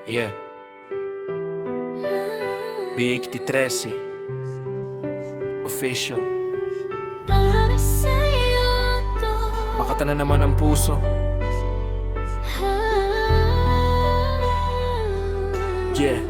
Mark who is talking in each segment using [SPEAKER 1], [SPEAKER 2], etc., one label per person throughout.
[SPEAKER 1] Yeah. Big T13 Official.
[SPEAKER 2] Para sa'yo to.
[SPEAKER 1] Makata na naman ang puso. Yeah.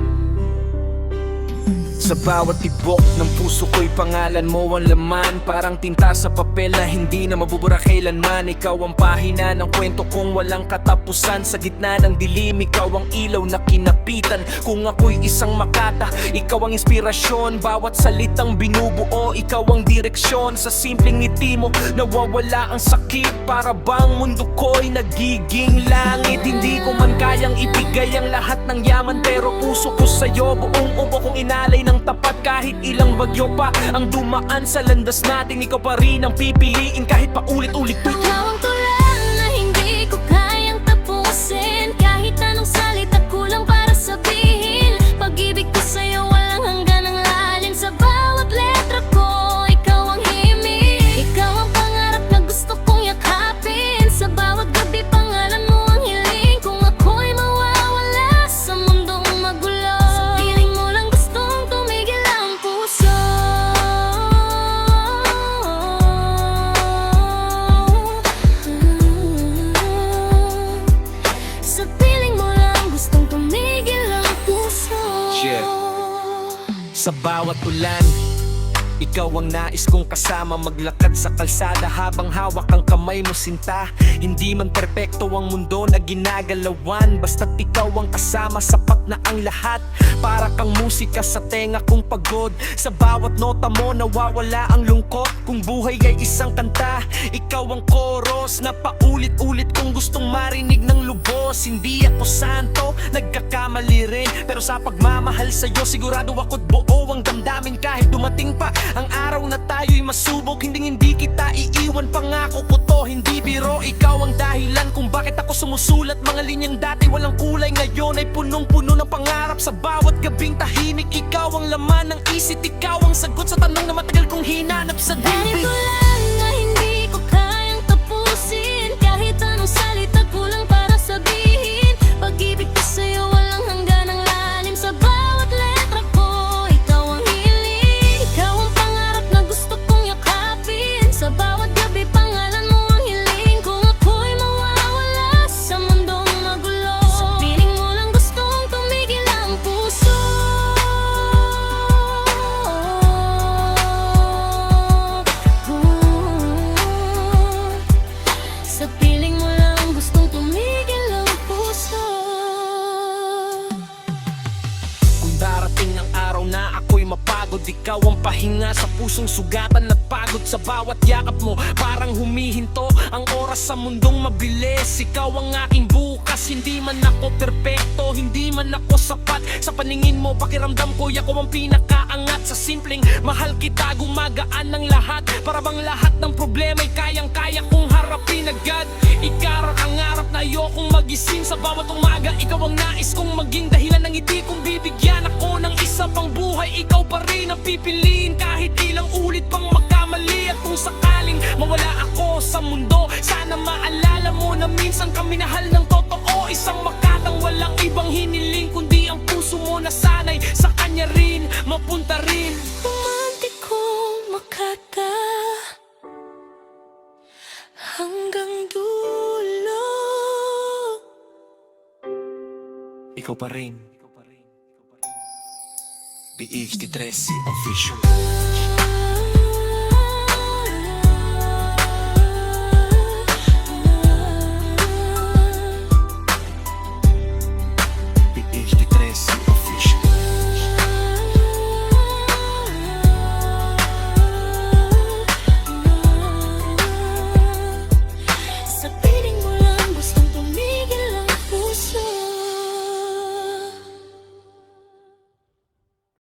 [SPEAKER 1] Sa bawat tibok ng puso ko'y pangalan mo ang laman. Parang tinta sa papel na hindi na mabubura kailanman. Ikaw ang pahina ng kwento kong walang katapusan. Sa gitna ng dilim, ikaw ang ilaw na kinapitan. Kung ako'y isang makata, ikaw ang inspirasyon. Bawat salitang binubuo, ikaw ang direksyon. Sa simpleng ngiti mo, nawawala ang sakit. Para bang mundo ko'y nagiging langit. Hindi ko man kayang ibigay ang lahat ng yaman, pero puso ko sa'yo buong ubo kong inalay ng tapat. Kahit ilang bagyo pa ang dumaan sa landas natin, ikaw pa rin ang pipiliin kahit paulit-ulit.
[SPEAKER 2] Ikaw ang tulang na hindi ko kayang tapusin. Kahit anong salita kulang para sabihin. Pag-ibig ko sa'yo walang hanggan ang lalim. Sa bawat letra ko, ikaw ang himig. Ikaw ang pangarap na gusto kong yakapin. Sa bawat gabi pangalan mo ang hiling. Kung ako'y mawawala sa mundong magulo, sa piling mo lang gustong tumigil ang puso. Sa piling mo lang gustong tumigil ang puso.
[SPEAKER 1] Yeah. Sa bawat ulan, ikaw ang nais kong kasama. Maglakad sa kalsada habang hawak ang kamay mo sinta. Hindi man perpekto ang mundo na ginagalawan, basta't ikaw ang kasama, sapat na ang lahat. Para kang musika sa tenga kong pagod. Sa bawat nota mo nawawala ang lungkot. Kung buhay ay isang kanta, ikaw ang chorus na paulit-ulit kong gustong marinig ng lubos. Hindi ako santo, nagkakamali rin, pero sa pagmamahal sa'yo sigurado ako't buo ang damdamin. Kahit dumating pa ang araw na tayo'y masubok, hindi kita iiwan. Pangako ko to, hindi biro. Ikaw ang dahilan kung bakit ako sumusulat. Mga linyang dati walang kulay, ngayon ay punong-puno ng pangarap. Sa bawat gabing tahimik, ikaw ang laman ng isip. Ikaw ang sagot sa tanong na matagal kong hinanap sa
[SPEAKER 2] Ganito
[SPEAKER 1] dibdib.
[SPEAKER 2] lang na hindi ko kayang tapusin. Kahit anong salita kulang para sabihin. Pag-ibig ko sa'yo walang hanggan ang lalim. Sa bawat letra ko, ikaw ang hiling. Ikaw ang pangarap na gusto kong yakapin. Sa bawat gabi pangalan mo ang hiling. Kung ako'y mawawala sa mundong magulo, sa piling mo lang gustong tumigil ang puso. Sa piling mo lang gustong tumigil ang puso.
[SPEAKER 1] Kung darating ang araw na ako'y mapagod, ikaw ang pahinga sa pusong sugatan at pagod. Sa bawat yakap mo parang humihinto ang oras sa mundong mabilis. Ikaw ang aking bukas, hindi man ako perpekto, hindi man ako sapat. Sa paningin mo pakiramdam ko ako ang pinakaangat. Sa simpleng mahal kita gumagaan ng lahat. Para bang lahat ng problema'y kayang-kaya kong harapin agad. Ikarat ang harap na ayokong magising sa bawat umaga. Ikaw ang nais kong maging dahilan ng ngiti kong bibigyan ako ng isa pang buhay. Ikaw pa rin ang pipiliin kahit ilang ulit pang magkamali. At kung sakaling mawala ako sa mundo, sana maalala mo na minsan ka minahal ng totoo. Isang makatang walang ibang hiniling, kundi ang puso mo na sana'y sa kanya rin mapunta rin.
[SPEAKER 2] Romantiko makata hanggang dulo.
[SPEAKER 1] Ikaw pa rin. BHT13 Official.